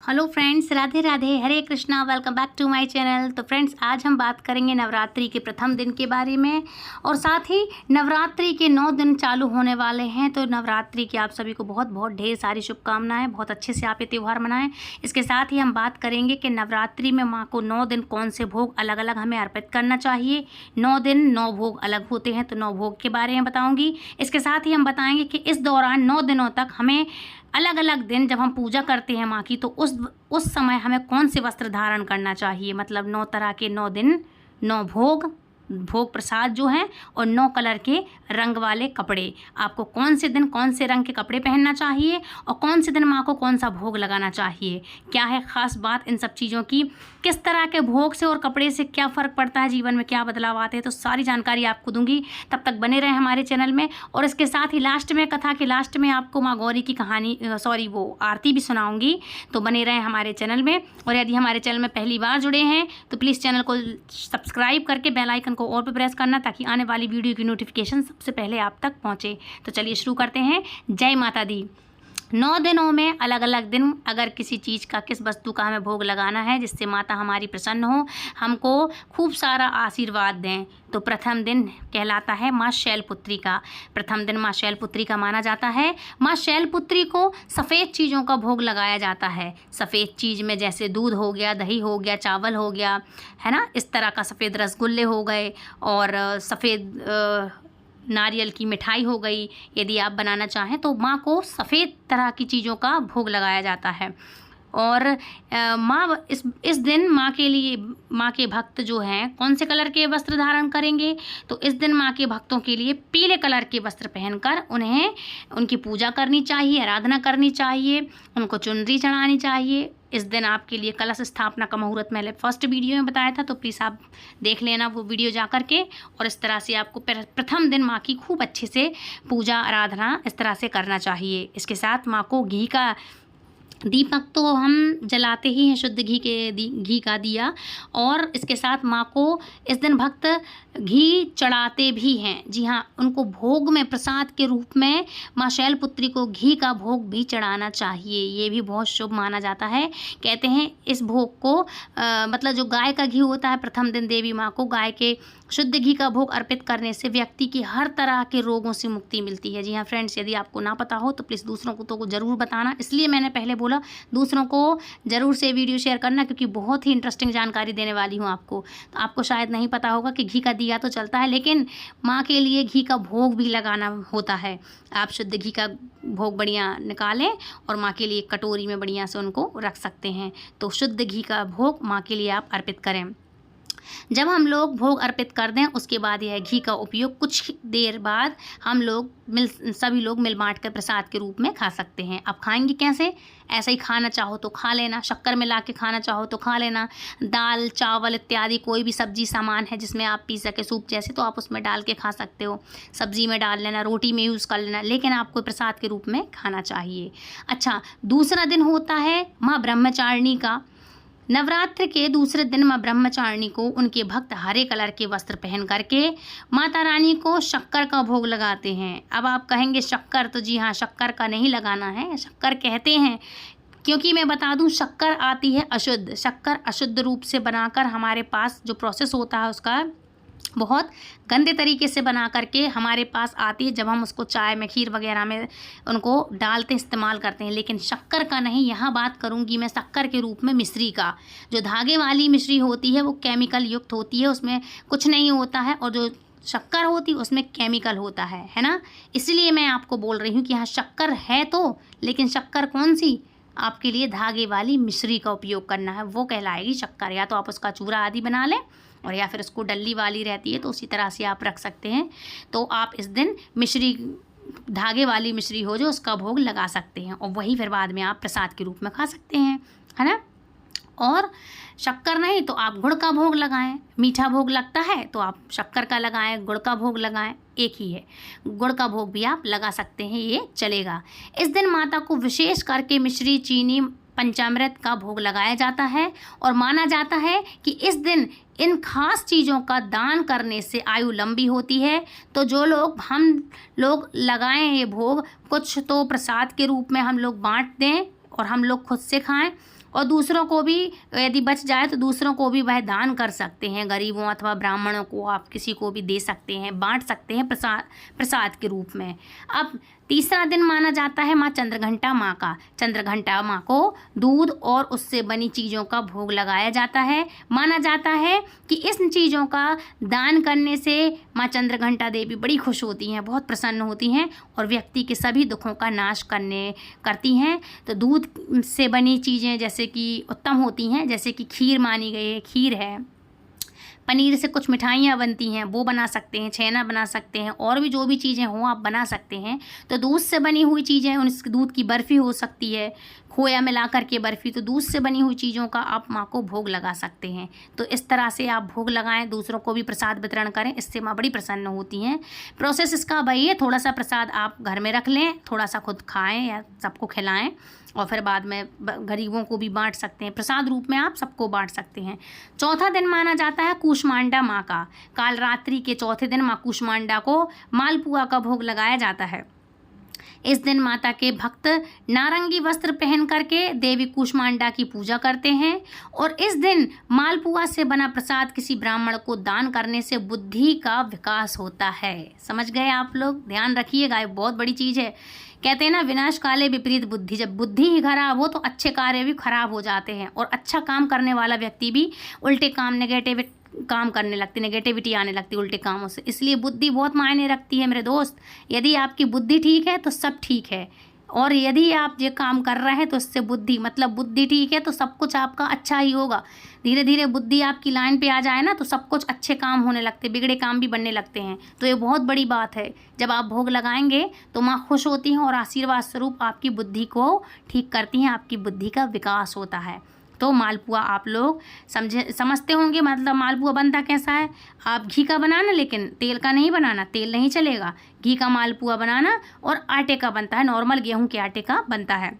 Hello friends, Radhe Radhe, Hare Krishna, welcome back to my channel. तो friends, आज हम बात करेंगे नवरात्रि के प्रथम दिन के बारे में और साथ ही नवरात्रि के 9 दिन चालू होने वाले हैं। तो नवरात्रि की आप सभी को बहुत बहुत ढेर सारी शुभकामनाएं। बहुत अच्छे से आप ये त्यौहार मनाएं। इसके साथ ही हम बात करेंगे कि नवरात्रि में माँ को 9 दिन कौन से भोग अलग अलग हमें अर्पित करना चाहिए। 9 दिन 9 भोग अलग होते हैं, तो 9 भोग के बारे में बताऊँगी। इसके साथ ही हम बताएँगे कि इस दौरान 9 दिनों तक हमें अलग अलग दिन जब हम पूजा करते हैं माँ की, तो उस समय हमें कौन से वस्त्र धारण करना चाहिए। मतलब 9 तरह के 9 दिन 9 भोग प्रसाद जो हैं और 9 कलर के रंग वाले कपड़े। आपको कौन से दिन कौन से रंग के कपड़े पहनना चाहिए और कौन से दिन माँ को कौन सा भोग लगाना चाहिए। क्या है ख़ास बात इन सब चीज़ों की, किस तरह के भोग से और कपड़े से क्या फ़र्क पड़ता है, जीवन में क्या बदलाव आते हैं, तो सारी जानकारी आपको दूंगी। तब तक बने रहें हमारे चैनल में। और इसके साथ ही लास्ट में, कथा के लास्ट में, आपको माँ गौरी की कहानी वो आरती भी सुनाऊंगी। तो बने रहें हमारे चैनल में। और यदि हमारे चैनल में पहली बार जुड़े हैं तो प्लीज़ चैनल को सब्सक्राइब करके बेल आइकन को और पे प्रेस करना, ताकि आने वाली वीडियो की नोटिफिकेशन सबसे पहले आप तक पहुंचे। तो चलिए शुरू करते हैं। जय माता दी। 9 दिनों में अलग अलग दिन अगर किसी चीज़ का, किस वस्तु का हमें भोग लगाना है जिससे माता हमारी प्रसन्न हो, हमको खूब सारा आशीर्वाद दें, तो प्रथम दिन कहलाता है माँ शैलपुत्री का। प्रथम दिन माँ शैलपुत्री का माना जाता है। माँ शैलपुत्री को सफ़ेद चीज़ों का भोग लगाया जाता है। सफ़ेद चीज़ में जैसे दूध हो गया, दही हो गया, चावल हो गया, है ना, इस तरह का सफ़ेद रसगुल्ले हो गए और सफ़ेद नारियल की मिठाई हो गई। यदि आप बनाना चाहें तो माँ को सफ़ेद तरह की चीज़ों का भोग लगाया जाता है। और माँ इस दिन माँ के लिए, माँ के भक्त जो हैं कौन से कलर के वस्त्र धारण करेंगे, तो इस दिन माँ के भक्तों के लिए पीले कलर के वस्त्र पहनकर उन्हें उनकी पूजा करनी चाहिए, आराधना करनी चाहिए, उनको चुनरी चढ़ानी चाहिए। इस दिन आपके लिए कलश स्थापना का मुहूर्त मैंने फर्स्ट वीडियो में बताया था, तो प्लीज़ आप देख लेना वो वीडियो जा कर के। और इस तरह से आपको प्रथम दिन माँ की खूब अच्छे से पूजा आराधना इस तरह से करना चाहिए। इसके साथ माँ को घी का दीपक तो हम जलाते ही हैं, शुद्ध घी का दिया। और इसके साथ माँ को इस दिन भक्त घी चढ़ाते भी हैं। जी हाँ, उनको भोग में प्रसाद के रूप में माँ शैलपुत्री को घी का भोग भी चढ़ाना चाहिए। ये भी बहुत शुभ माना जाता है। कहते हैं इस भोग को मतलब जो गाय का घी होता है, प्रथम दिन देवी माँ को गाय के शुद्ध घी का भोग अर्पित करने से व्यक्ति की हर तरह के रोगों से मुक्ति मिलती है। जी हाँ फ्रेंड्स, यदि आपको ना पता हो तो प्लीज़ दूसरों को तो ज़रूर बताना। इसलिए मैंने पहले बोला दूसरों को ज़रूर से वीडियो शेयर करना, क्योंकि बहुत ही इंटरेस्टिंग जानकारी देने वाली हूँ आपको। तो आपको शायद नहीं पता होगा कि घी का दिया तो चलता है, लेकिन माँ के लिए घी का भोग भी लगाना होता है। आप शुद्ध घी का भोग बढ़िया निकालें और माँ के लिए कटोरी में बढ़िया से उनको रख सकते हैं। तो शुद्ध घी का भोग माँ के लिए आप अर्पित करें। जब हम लोग भोग अर्पित कर दें, उसके बाद यह घी का उपयोग कुछ देर बाद हम लोग सभी लोग मिल बांट कर प्रसाद के रूप में खा सकते हैं। अब खाएंगे कैसे? ऐसा ही खाना चाहो तो खा लेना, शक्कर मिला के खाना चाहो तो खा लेना, दाल चावल इत्यादि कोई भी सब्जी सामान है जिसमें आप पी सके, सूप जैसे, तो आप उसमें डाल के खा सकते हो। सब्जी में डाल लेना, रोटी में यूज़ कर लेना, लेकिन आपको प्रसाद के रूप में खाना चाहिए। अच्छा, दूसरा दिन होता है माँ ब्रह्मचारिणी का। नवरात्र के दूसरे दिन माँ ब्रह्मचारिणी को उनके भक्त हरे कलर के वस्त्र पहन करके माता रानी को शक्कर का भोग लगाते हैं। अब आप कहेंगे शक्कर, तो जी हाँ, शक्कर का नहीं लगाना है। शक्कर कहते हैं क्योंकि मैं बता दूं, शक्कर आती है अशुद्ध। शक्कर अशुद्ध रूप से बनाकर हमारे पास जो प्रोसेस होता है उसका बहुत गंदे तरीके से बना करके हमारे पास आती है, जब हम उसको चाय में, खीर वगैरह में उनको डालते इस्तेमाल करते हैं। लेकिन शक्कर का नहीं, यहाँ बात करूँगी मैं शक्कर के रूप में मिश्री का। जो धागे वाली मिश्री होती है वो केमिकल युक्त होती है, उसमें कुछ नहीं होता है, और जो शक्कर होती है उसमें केमिकल होता है ना। इसलिए मैं आपको बोल रही हूँ कि यहाँ शक्कर है तो, लेकिन शक्कर कौन सी, आपके लिए धागे वाली मिश्री का उपयोग करना है, वो कहलाएगी शक्कर। या तो आप उसका चूरा आदि बना लें, और या फिर उसको डल्ली वाली रहती है तो उसी तरह से आप रख सकते हैं। तो आप इस दिन मिश्री, धागे वाली मिश्री हो जो, उसका भोग लगा सकते हैं, और वही फिर बाद में आप प्रसाद के रूप में खा सकते हैं, है ना। और शक्कर नहीं तो आप गुड़ का भोग लगाएं। मीठा भोग लगता है तो आप शक्कर का लगाएं, गुड़ का भोग लगाएं, एक ही है। गुड़ का भोग भी आप लगा सकते हैं, ये चलेगा। इस दिन माता को विशेष करके मिश्री, चीनी, पंचामृत का भोग लगाया जाता है, और माना जाता है कि इस दिन इन खास चीज़ों का दान करने से आयु लंबी होती है। तो जो लोग, हम लोग लगाएं ये भोग, कुछ तो प्रसाद के रूप में हम लोग बांट दें और हम लोग खुद से खाएं, और दूसरों को भी यदि बच जाए तो दूसरों को भी वह दान कर सकते हैं। गरीबों अथवा ब्राह्मणों को आप किसी को भी दे सकते हैं, बांट सकते हैं प्रसाद के रूप में। अब तीसरा दिन माना जाता है माँ चंद्रघंटा माँ का। चंद्रघंटा माँ को दूध और उससे बनी चीज़ों का भोग लगाया जाता है। माना जाता है कि इस चीज़ों का दान करने से माँ चंद्रघंटा देवी बड़ी खुश होती हैं, बहुत प्रसन्न होती हैं और व्यक्ति के सभी दुखों का नाश करती हैं। तो दूध से बनी चीज़ें जैसे कि उत्तम होती हैं, जैसे कि खीर मानी गई है, खीर है। पनीर से कुछ मिठाइयाँ बनती हैं, वो बना सकते हैं, छेना बना सकते हैं, और भी जो भी चीज़ें हों आप बना सकते हैं। तो दूध से बनी हुई चीज़ें, उस दूध की बर्फ़ी हो सकती है, खोया मिला करके बर्फ़ी। तो दूध से बनी हुई चीज़ों का आप माँ को भोग लगा सकते हैं। तो इस तरह से आप भोग लगाएं, दूसरों को भी प्रसाद वितरण करें, इससे माँ बड़ी प्रसन्न होती हैं। प्रोसेस इसका वही है, थोड़ा सा प्रसाद आप घर में रख लें, थोड़ा सा खुद खाएँ या सबको खिलाएँ और फिर बाद में गरीबों को भी बांट सकते हैं। प्रसाद रूप में आप सबको बांट सकते हैं। चौथा दिन माना जाता है कूष्मांडा माँ का। कालरात्रि के चौथे दिन माँ कूष्मांडा को मालपुआ का भोग लगाया जाता है। इस दिन माता के भक्त नारंगी वस्त्र पहन करके देवी कूष्मांडा की पूजा करते हैं और इस दिन मालपुआ से बना प्रसाद किसी ब्राह्मण को दान करने से बुद्धि का विकास होता है। समझ गए आप लोग? ध्यान रखिएगा, ये बहुत बड़ी चीज़ है। कहते हैं ना, विनाश काले विपरीत बुद्धि। जब बुद्धि ही खराब हो तो अच्छे कार्य भी खराब हो जाते हैं और अच्छा काम करने वाला व्यक्ति भी उल्टे काम, नेगेटिव काम करने लगती, नेगेटिविटी आने लगती उल्टे कामों से। इसलिए बुद्धि बहुत मायने रखती है मेरे दोस्त। यदि आपकी बुद्धि ठीक है तो सब ठीक है, और यदि आप ये काम कर रहे हैं तो इससे बुद्धि, मतलब बुद्धि ठीक है तो सब कुछ आपका अच्छा ही होगा। धीरे धीरे बुद्धि आपकी लाइन पे आ जाए ना तो सब कुछ अच्छे काम होने लगते, बिगड़े काम भी बनने लगते हैं। तो ये बहुत बड़ी बात है। जब आप भोग लगाएंगे तो माँ खुश होती हैं और आशीर्वाद स्वरूप आपकी बुद्धि को ठीक करती हैं, आपकी बुद्धि का विकास होता है। तो मालपुआ आप लोग समझते होंगे, मतलब मालपुआ बनता कैसा है। आप घी का बनाना, लेकिन तेल का नहीं बनाना, तेल नहीं चलेगा। घी का मालपुआ बनाना और आटे का बनता है, नॉर्मल गेहूं के आटे का बनता है।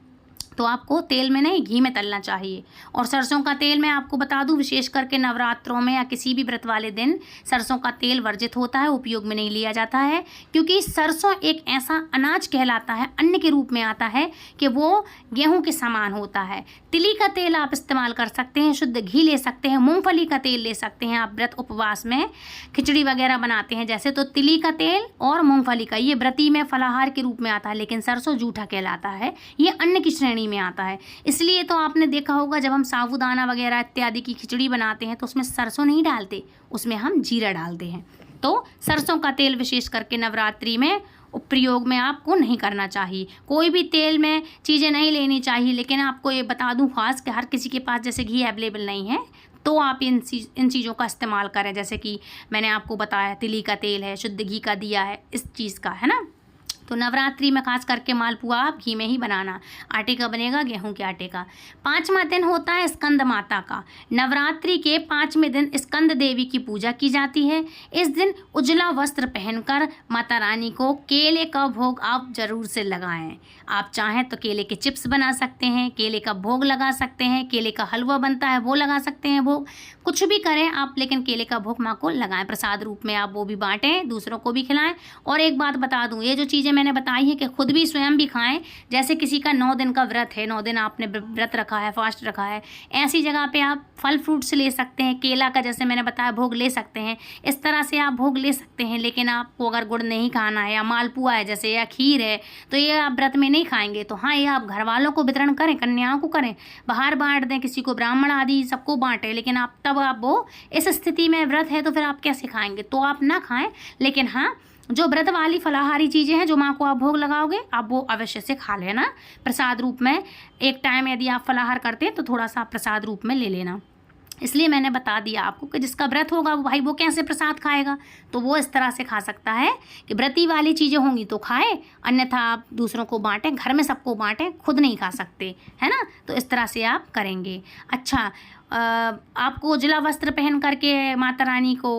तो आपको तेल में नहीं, घी में तलना चाहिए। और सरसों का तेल मैं आपको बता दूं, विशेष करके नवरात्रों में या किसी भी व्रत वाले दिन सरसों का तेल वर्जित होता है, उपयोग में नहीं लिया जाता है। क्योंकि सरसों एक ऐसा अनाज कहलाता है, अन्न के रूप में आता है कि वो गेहूं के समान होता है। तिली का तेल आप इस्तेमाल कर सकते हैं, शुद्ध घी ले सकते हैं, मूंगफली का तेल ले सकते हैं। आप व्रत उपवास में खिचड़ी वगैरह बनाते हैं जैसे, तो तिली का तेल और मूंगफली का, ये व्रती में फलाहार के रूप में आता है। लेकिन सरसों जूठा कहलाता है, ये अन्न की श्रेणी में आता है। इसलिए तो आपने देखा होगा जब हम साबूदाना वगैरह इत्यादि की खिचड़ी बनाते हैं तो उसमें सरसों नहीं डालते, उसमें हम जीरा डालते हैं। तो सरसों का तेल विशेष करके नवरात्रि में प्रयोग में आपको नहीं करना चाहिए। कोई भी तेल में चीज़ें नहीं लेनी चाहिए। लेकिन आपको ये बता दूं खास कि हर किसी के पास जैसे घी अवेलेबल नहीं है तो आप इन चीज़ों का इस्तेमाल करें। जैसे कि मैंने आपको बताया, तिली का तेल है, शुद्ध घी का दिया है, इस चीज़ का है ना। तो नवरात्रि में खास करके मालपुआ आप घी में ही बनाना। आटे का बनेगा, गेहूं के आटे का। 5वां दिन होता है स्कंद माता का। नवरात्रि के 5वें दिन स्कंद देवी की पूजा की जाती है। इस दिन उजला वस्त्र पहनकर माता रानी को केले का भोग आप जरूर से लगाएं। आप चाहें तो केले के चिप्स बना सकते हैं, केले का भोग लगा सकते हैं, केले का हलवा बनता है वो लगा सकते हैं भोग, कुछ भी करें आप, लेकिन केले का भोग माँ को लगाएं। प्रसाद रूप में आप वो भी बांटें, दूसरों को भी खिलाएं। और एक बात बता दूं, ये जो चीज़ें मैंने बताई है कि खुद भी स्वयं भी खाएं। जैसे किसी का 9 दिन का व्रत है, 9 दिन आपने व्रत रखा है, फास्ट रखा है, ऐसी जगह पे आप फल फ्रूट्स ले सकते हैं। केला का जैसे मैंने बताया भोग ले सकते हैं, इस तरह से आप भोग ले सकते हैं। लेकिन आपको अगर गुड़ नहीं खाना है या मालपुआ है जैसे, या खीर है, तो ये आप व्रत में नहीं खाएंगे। तो हाँ, ये आप घर वालों को वितरण करें, कन्याओं को करें, बाहर बांट दें, किसी को ब्राह्मण आदि सबको बांटें। लेकिन आप तब आप वो इस स्थिति में व्रत है तो फिर आप कैसे खाएंगे, तो आप ना खाएं। लेकिन हाँ, जो व्रत वाली फलाहारी चीज़ें हैं जो माँ को आप भोग लगाओगे, आप वो अवश्य से खा लेना प्रसाद रूप में। एक टाइम यदि आप फलाहार करते हैं तो थोड़ा सा प्रसाद रूप में ले लेना। इसलिए मैंने बता दिया आपको कि जिसका व्रत होगा वो भाई वो कैसे प्रसाद खाएगा, तो वो इस तरह से खा सकता है कि व्रती वाली चीज़ें होंगी तो खाए, अन्यथा आप दूसरों को बांटें, घर में सबको बांटें, खुद नहीं खा सकते, है ना। तो इस तरह से आप करेंगे। अच्छा, आपको उजला वस्त्र पहन करके माता रानी को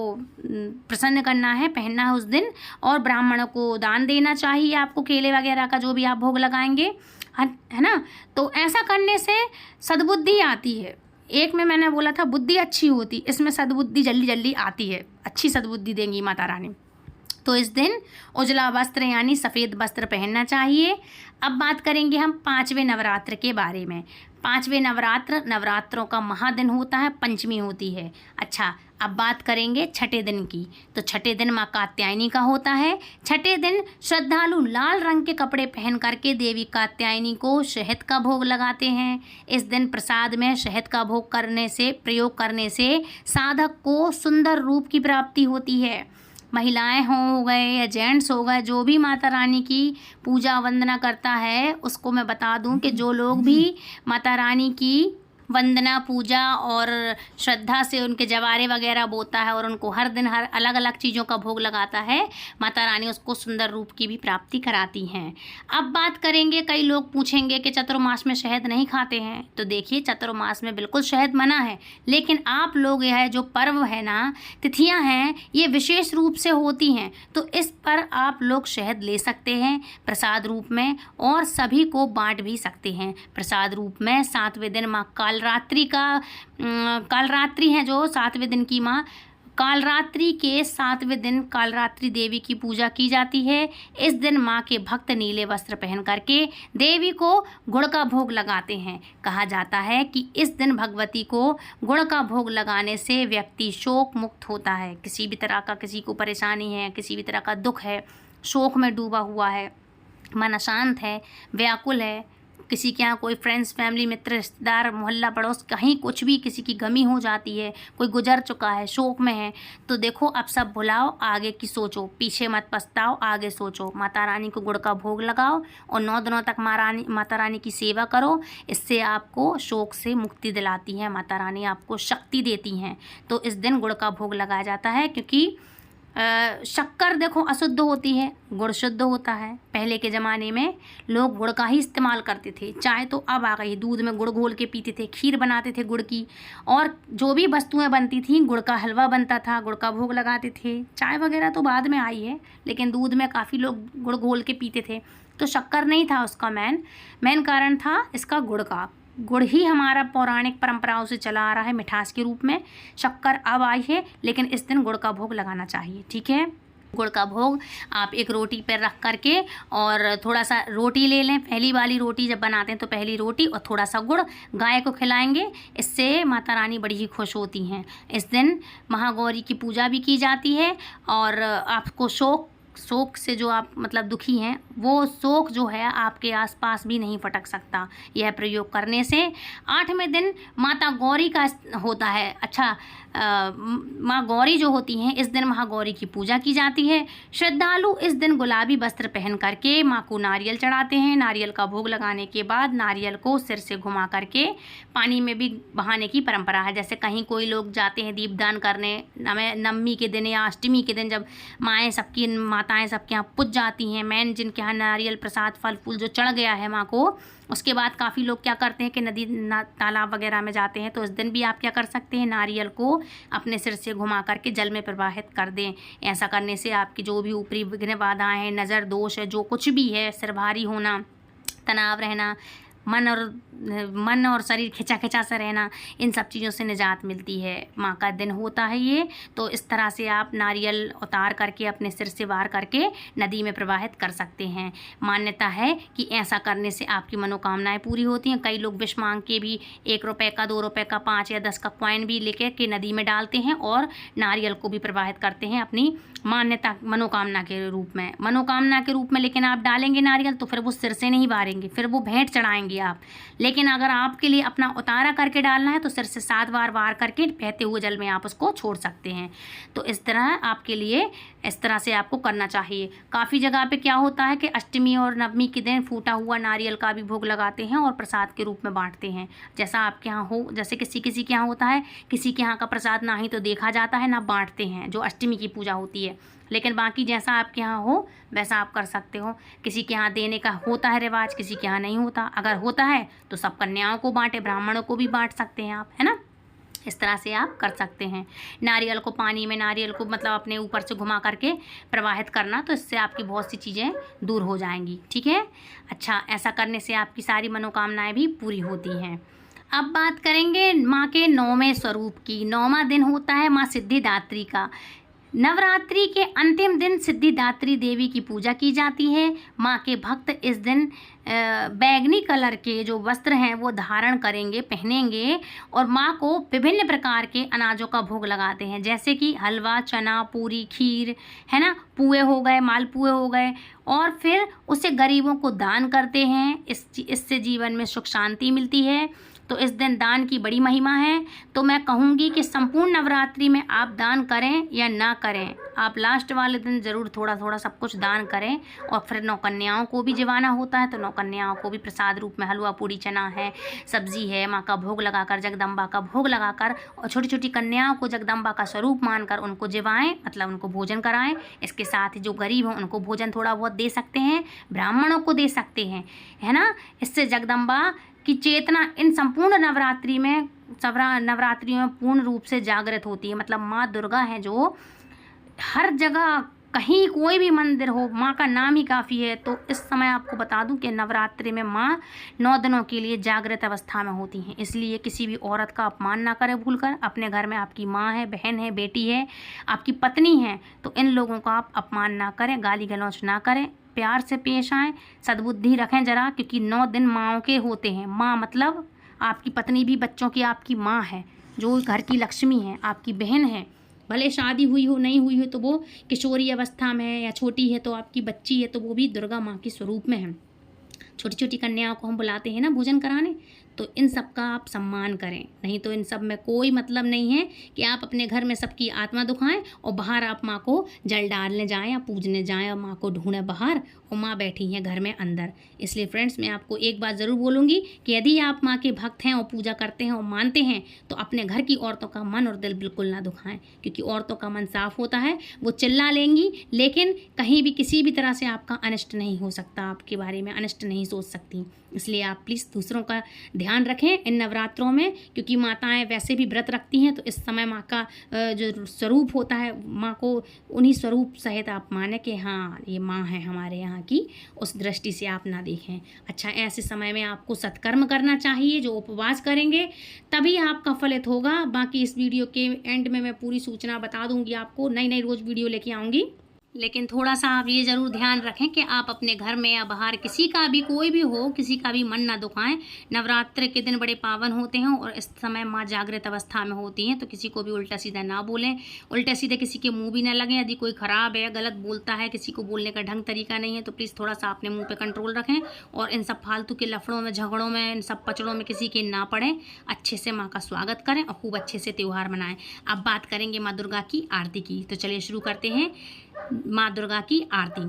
प्रसन्न करना है, पहनना है उस दिन। और ब्राह्मणों को दान देना चाहिए आपको, केले वगैरह का जो भी आप भोग लगाएंगे, है ना। तो ऐसा करने से सद्बुद्धि आती है। एक में मैंने बोला था बुद्धि अच्छी होती, इसमें सद्बुद्धि जल्दी जल्दी आती है, अच्छी सद्बुद्धि देंगी माता रानी। तो इस दिन उजला वस्त्र यानी सफ़ेद वस्त्र पहनना चाहिए। अब बात करेंगे हम 5वें नवरात्र के बारे में। 5वें नवरात्र नवरात्रों का महादिन होता है, पंचमी होती है। अच्छा, अब बात करेंगे छठे दिन की। तो छठे दिन माँ कात्यायनी का होता है। छठे दिन श्रद्धालु लाल रंग के कपड़े पहन करके देवी कात्यायनी को शहद का भोग लगाते हैं। इस दिन प्रसाद में शहद का प्रयोग करने से साधक को सुंदर रूप की प्राप्ति होती है। महिलाएं हो गए या जेंट्स हो गए, जो भी माता रानी की पूजा वंदना करता है, उसको मैं बता दूं कि जो लोग भी माता रानी की वंदना पूजा और श्रद्धा से उनके जवारे वगैरह बोता है और उनको हर दिन हर अलग अलग चीज़ों का भोग लगाता है, माता रानी उसको सुंदर रूप की भी प्राप्ति कराती हैं। अब बात करेंगे, कई लोग पूछेंगे कि चतुर्मास में शहद नहीं खाते हैं। तो देखिए, चतुर्मास में बिल्कुल शहद मना है, लेकिन आप लोग यह जो पर्व है ना, तिथियां हैं, ये विशेष रूप से होती हैं, तो इस पर आप लोग शहद ले सकते हैं प्रसाद रूप में और सभी को बांट भी सकते हैं प्रसाद रूप में। 7वें दिन माँ कालरात्रि है जो 7वें दिन की माँ कालरात्रि के 7वें दिन कालरात्रि देवी की पूजा की जाती है। इस दिन माँ के भक्त नीले वस्त्र पहन करके देवी को गुड़ का भोग लगाते हैं। कहा जाता है कि इस दिन भगवती को गुड़ का भोग लगाने से व्यक्ति शोक मुक्त होता है। किसी भी तरह का किसी को परेशानी है, किसी भी तरह का दुख है, शोक में डूबा हुआ है, मन अशांत है, व्याकुल है, किसी के यहाँ कोई फ्रेंड्स फैमिली मित्र रिश्तेदार मोहल्ला पड़ोस कहीं कुछ भी किसी की गमी हो जाती है, कोई गुजर चुका है, शोक में है, तो देखो अब सब भुलाओ, आगे की सोचो, पीछे मत पछताओ, आगे सोचो। माता रानी को गुड़ का भोग लगाओ और 9 दिनों तक माता रानी की सेवा करो। इससे आपको शोक से मुक्ति दिलाती है, माता रानी आपको शक्ति देती हैं। तो इस दिन गुड़ का भोग लगाया जाता है, क्योंकि शक्कर देखो अशुद्ध होती है, गुड़ शुद्ध होता है। पहले के ज़माने में लोग गुड़ का ही इस्तेमाल करते थे। चाय तो अब आ गई, दूध में गुड़ घोल के पीते थे, खीर बनाते थे गुड़ की, और जो भी वस्तुएं बनती थी, गुड़ का हलवा बनता था, गुड़ का भोग लगाते थे। चाय वगैरह तो बाद में आई है, लेकिन दूध में काफ़ी लोग गुड़ घोल के पीते थे। तो शक्कर नहीं था उसका मेन कारण था इसका गुड़ का। गुड़ ही हमारा पौराणिक परंपराओं से चला आ रहा है मिठास के रूप में। शक्कर अब आई है, लेकिन इस दिन गुड़ का भोग लगाना चाहिए, ठीक है। गुड़ का भोग आप एक रोटी पर रख करके और थोड़ा सा रोटी ले लें। पहली वाली रोटी जब बनाते हैं तो पहली रोटी और थोड़ा सा गुड़ गाय को खिलाएंगे, इससे माता रानी बड़ी ही खुश होती हैं। इस दिन महागौरी की पूजा भी की जाती है और आपको शोक से जो आप मतलब दुखी हैं, वो शोक जो है आपके आसपास भी नहीं फटक सकता यह प्रयोग करने से। 8वें दिन माता गौरी का होता है। अच्छा, माँ गौरी जो होती हैं, इस दिन महागौरी की पूजा की जाती है। श्रद्धालु इस दिन गुलाबी वस्त्र पहन करके माँ को नारियल चढ़ाते हैं। नारियल का भोग लगाने के बाद नारियल को सिर से घुमा करके पानी में भी बहाने की परंपरा है। जैसे कहीं कोई लोग जाते हैं दीपदान करने नवमी के दिन या अष्टमी के दिन, जब माताएं सबके यहाँ पुज जाती हैं, मेन जिनके यहाँ नारियल प्रसाद फल फूल जो चढ़ गया है माँ को, उसके बाद काफ़ी लोग क्या करते हैं कि नदी तालाब वगैरह में जाते हैं। तो इस दिन भी आप क्या कर सकते हैं, नारियल को अपने सिर से घुमा करके जल में प्रवाहित कर दें। ऐसा करने से आपकी जो भी ऊपरी विघ्न बाधाएं हैं, नज़र दोष है, जो कुछ भी है, सिर भारी होना, तनाव रहना, मन और शरीर खिंचा खिंचा सा रहना, इन सब चीज़ों से निजात मिलती है। माँ का दिन होता है ये। तो इस तरह से आप नारियल उतार करके अपने सिर से वार करके नदी में प्रवाहित कर सकते हैं। मान्यता है कि ऐसा करने से आपकी मनोकामनाएं पूरी होती हैं। कई लोग विष मांग के भी 1 रुपये का, 2 रुपये का, 5 या 10 का कॉइन भी लेके के नदी में डालते हैं और नारियल को भी प्रवाहित करते हैं अपनी मान्यता मनोकामना के रूप में। लेकिन आप डालेंगे नारियल तो फिर वो सिर से नहीं वारेंगे, फिर वो भेंट चढ़ाएंगे आप। लेकिन अगर आपके लिए अपना उतारा करके डालना है तो सिर से 7 बार वार करके बहते हुए जल में आप उसको छोड़ सकते हैं। तो इस तरह आपके लिए इस तरह से आपको करना चाहिए। काफ़ी जगह पे क्या होता है कि अष्टमी और नवमी के दिन फूटा हुआ नारियल का भी भोग लगाते हैं और प्रसाद के रूप में बांटते हैं। जैसा आपके यहाँ हो, जैसे किसी के यहाँ होता है, किसी के यहाँ का प्रसाद ना ही तो देखा जाता है ना बांटते हैं, जो अष्टमी की पूजा होती है। लेकिन बाकी जैसा आपके यहाँ हो वैसा आप कर सकते हो। किसी के यहाँ देने का होता है रिवाज, किसी के यहाँ नहीं होता। अगर होता है तो सब कन्याओं को बांटे, ब्राह्मणों को भी बांट सकते हैं आप, है ना। इस तरह से आप कर सकते हैं। नारियल को पानी में, नारियल को मतलब अपने ऊपर से घुमा करके प्रवाहित करना, तो इससे आपकी बहुत सी चीज़ें दूर हो जाएंगी, ठीक है। अच्छा, ऐसा करने से आपकी सारी मनोकामनाएं भी पूरी होती हैं। अब बात करेंगे माँ के 9वें स्वरूप की। 9वां दिन होता है माँ सिद्धिदात्री का। नवरात्रि के अंतिम दिन सिद्धिदात्री देवी की पूजा की जाती है। माँ के भक्त इस दिन बैगनी कलर के जो वस्त्र हैं वो धारण करेंगे, पहनेंगे और माँ को विभिन्न प्रकार के अनाजों का भोग लगाते हैं, जैसे कि हलवा, चना, पूरी, खीर, है ना, पुए हो गए, मालपुए हो गए, और फिर उसे गरीबों को दान करते हैं। इससे जीवन में सुख शांति मिलती है। तो इस दिन दान की बड़ी महिमा है। तो मैं कहूँगी कि संपूर्ण नवरात्रि में आप दान करें या ना करें, आप लास्ट वाले दिन ज़रूर थोड़ा थोड़ा सब कुछ दान करें। और फिर नौकन्याओं को भी जिवाना होता है, तो नौकन्याओं को भी प्रसाद रूप में हलवा, पूड़ी, चना है, सब्जी है, माँ का भोग लगाकर, जगदम्बा का भोग लगाकर, और छोटी छोटी कन्याओं को जगदम्बा का स्वरूप मानकर उनको जिवाएं, मतलब उनको भोजन कराएं। इसके साथ ही जो गरीब हों उनको भोजन थोड़ा बहुत दे सकते हैं, ब्राह्मणों को दे सकते हैं, है ना। इससे जगदम्बा की चेतना इन संपूर्ण नवरात्रियों में पूर्ण रूप से जागृत होती है। मतलब माँ दुर्गा है जो हर जगह, कहीं कोई भी मंदिर हो, माँ का नाम ही काफ़ी है। तो इस समय आपको बता दूं कि नवरात्रि में माँ 9 दिनों के लिए जागृत अवस्था में होती हैं। इसलिए किसी भी औरत का अपमान ना करें भूलकर। अपने घर में आपकी माँ है, बहन है, बेटी है, आपकी पत्नी है, तो इन लोगों का आप अपमान ना करें, गाली गलौज ना करें, प्यार से पेश आएँ, सद्बुद्धि रखें ज़रा, क्योंकि 9 दिन माँओं के होते हैं। माँ मतलब आपकी पत्नी भी बच्चों की आपकी माँ है, जो घर की लक्ष्मी है, आपकी बहन है। भले शादी हुई हो, नहीं हुई हो, तो वो किशोरी अवस्था में है या छोटी है तो आपकी बच्ची है, तो वो भी दुर्गा माँ के स्वरूप में है। छोटी छोटी कन्याओं को हम बुलाते हैं ना भोजन कराने, तो इन सब का आप सम्मान करें। नहीं तो इन सब में कोई मतलब नहीं है कि आप अपने घर में सबकी आत्मा दुखाएं और बाहर आप माँ को जल डालने जाएं या पूजने जाएं और माँ को ढूंढें बाहर, और माँ बैठी हैं घर में अंदर। इसलिए फ्रेंड्स, मैं आपको एक बात ज़रूर बोलूँगी कि यदि आप माँ के भक्त हैं और पूजा करते हैं और मानते हैं, तो अपने घर की औरतों का मन और दिल बिल्कुल ना दुखाएं, क्योंकि औरतों का मन साफ होता है। वो चिल्ला लेंगी, लेकिन कहीं भी किसी भी तरह से आपका अनिष्ट नहीं हो सकता, आपके बारे में अनिष्ट नहीं सोच सकती। इसलिए आप प्लीज़ दूसरों का ध्यान रखें इन नवरात्रों में, क्योंकि माताएं वैसे भी व्रत रखती हैं। तो इस समय माँ का जो स्वरूप होता है, माँ को उन्हीं स्वरूप सहित आप माने कि हाँ ये माँ है हमारे यहाँ की, उस दृष्टि से आप ना देखें। अच्छा, ऐसे समय में आपको सत्कर्म करना चाहिए, जो उपवास करेंगे तभी आपका फलित होगा। बाकी इस वीडियो के एंड में मैं पूरी सूचना बता दूंगी आपको, नई नई रोज़ वीडियो लेके आऊँगी। लेकिन थोड़ा सा आप ये ज़रूर ध्यान रखें कि आप अपने घर में या बाहर किसी का भी, कोई भी हो, किसी का भी मन ना दुखाएं। नवरात्र के दिन बड़े पावन होते हैं और इस समय माँ जागृत अवस्था में होती हैं, तो किसी को भी उल्टा सीधा ना बोलें, उल्टे सीधे किसी के मुंह भी ना लगें। यदि कोई ख़राब है, गलत बोलता है, किसी को बोलने का ढंग तरीका नहीं है, तो प्लीज़ थोड़ा सा अपने मुँह पर कंट्रोल रखें और इन सब फालतू के लफड़ों में, झगड़ों में, इन सब पचड़ों में किसी के ना पड़ें। अच्छे से माँ का स्वागत करें और खूब अच्छे से त्यौहार मनाएं। अब बात करेंगे माँ दुर्गा की आरती की, तो चलिए शुरू करते हैं माँ दुर्गा की आरती।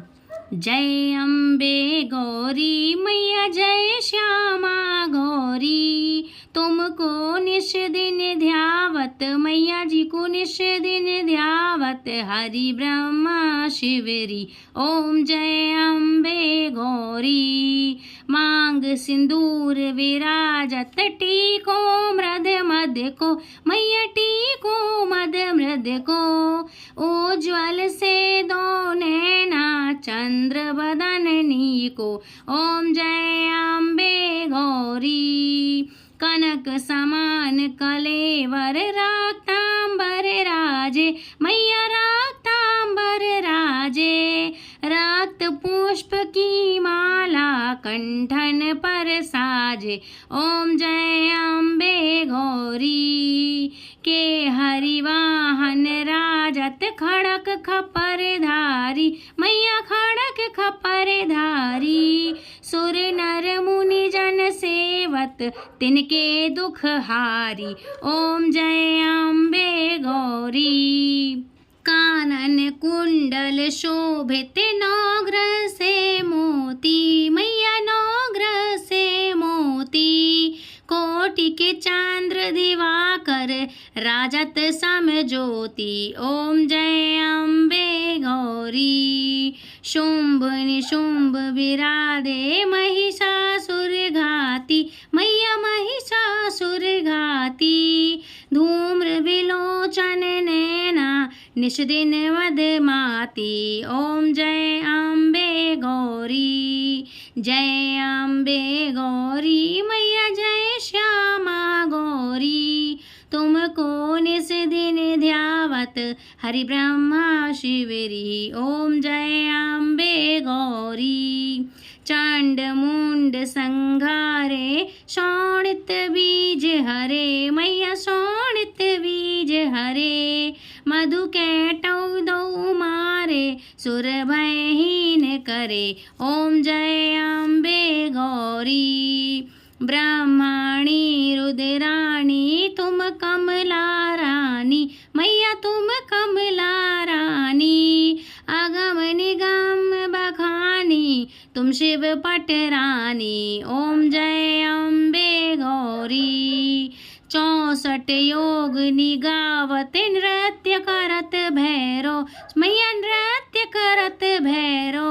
जय अम्बे गौरी मैया, जय श्यामा गौरी, तुमको निश दिन ध्यावत, मैया जी को निश दिन ध्यावत, हरि ब्रह्मा शिवरी, ओम जय अम्बे गौरी। मांग सिंदूर विराजत, टीको मृद मध्य को, मैया टीको मद मृद को, उज्ज्वल से दो नैना चंद्र बदननी को, ओम जय अम्बे गौरी। कनक समान कलेवर, रक्तांबर राजे, मैया रक्तांबर राजे, रक्त पुष्प की माला कंठन पर साजे, ओम जय अम्बे गौरी। के हरिवाहन राजत, खड़क खपर धारी, मैया खड़क खपर धारी, सुर नर मुनि जन सेवत, तिनके दुख हारी, ओम जय अम्बे गौरी। कानन कुंडल शोभित, नौग्रह से मोती, मैया नौग्रह से मोती, कोटि के चांद्र दिवाकर, राजत सम ज्योति, ओम जय अम्बे गौरी। शुंभ निशुंभ विराधे, महिषासुर घाती, मैया महिषासुर घाती, धूम्र विलोचन नैना, निश दिन मदमाती, ओम जय अम्बे गौरी। जय अम्बे गौरी मैया, जय श्यामा गौरी, तुमको निस दिन ध्यावत, ध्यावत हरि ब्रह्मा शिवरी। ओम जय अम्बे गौरी। चांड मुंड संघारे शोणित बीज हरे मैया शोणित बीज हरे। मधु कैटौ दौ मारे सुर भयहीन करे। ओम जय अम्बे गौरी। ब्राह्मणी रुद्राणी तुम कमला रानी मैया तुम कमला रानी। अगम निगम बखानी तुम शिव पटरानी। ओम जय अम्बे गौरी। 64 योग निगावत नृत्य करत भैरो मैया नृत्य करत भैरो।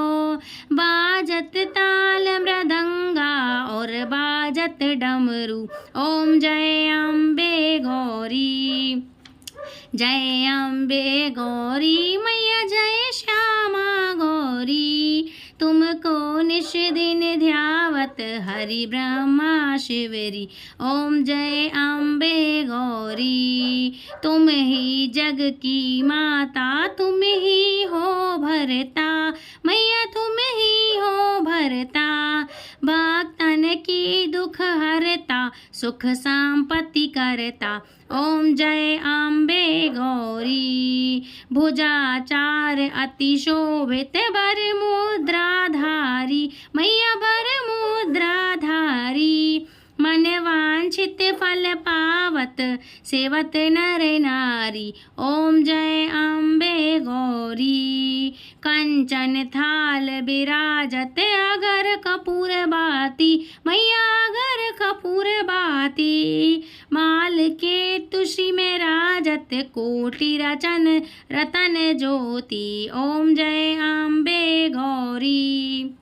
बाजत ताल मृदंगा और बाजत डमरू। ओम जय अम्बे गौरी। जय अम्बे गौरी मैया जय श्यामा गौरी। तुमको निश दिन ध्यावत हरि ब्रह्मा शिवरी। ओम जय अम्बे गौरी। तुम ही जग की माता तुम ही हो भरता मैया तुम ही हो भरता। भक्तन की दुख हरता सुख संपत्ति करता। ओम जय अम्बे गौरी। भुजाचार अति शोभित बर मुद्राधारी मैया बर मुद्राधारी। मन वांछित फल पावत सेवत नर नारी। ओम जय अम्बे गौरी। कंचन थाल विराजत अगर कपूर बाती मैया अगर कपूर बाती। माल के तुषि में राजत कोटि रचन रतन ज्योति। ओम जय अम्बे गौरी।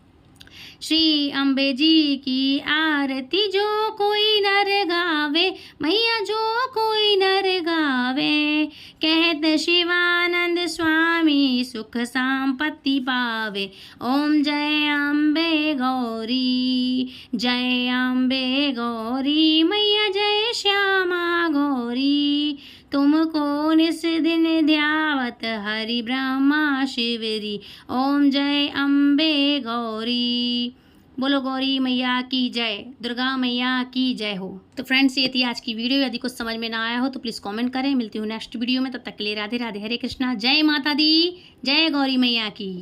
श्री अम्बे जी की आरती जो कोई नर गावे मैया जो कोई नर गावे। कहत शिवानंद स्वामी सुख संपत्ति पावे। ओम जय अम्बे गौरी। जय अम्बे गौरी मैया जय श्यामा गौरी। तुमको निस दिन ध्यावत हरि ब्रह्मा शिवरी। ओम जय अम्बे गौरी। बोलो गौरी मैया की जय, दुर्गा मैया की जय हो। तो फ्रेंड्स ये थी आज की वीडियो। यदि कुछ समझ में ना आया हो तो प्लीज़ कमेंट करें। मिलती हूँ नेक्स्ट वीडियो में, तब तक के लिए राधे राधे, हरे कृष्णा, जय माता दी, जय गौरी मैया की।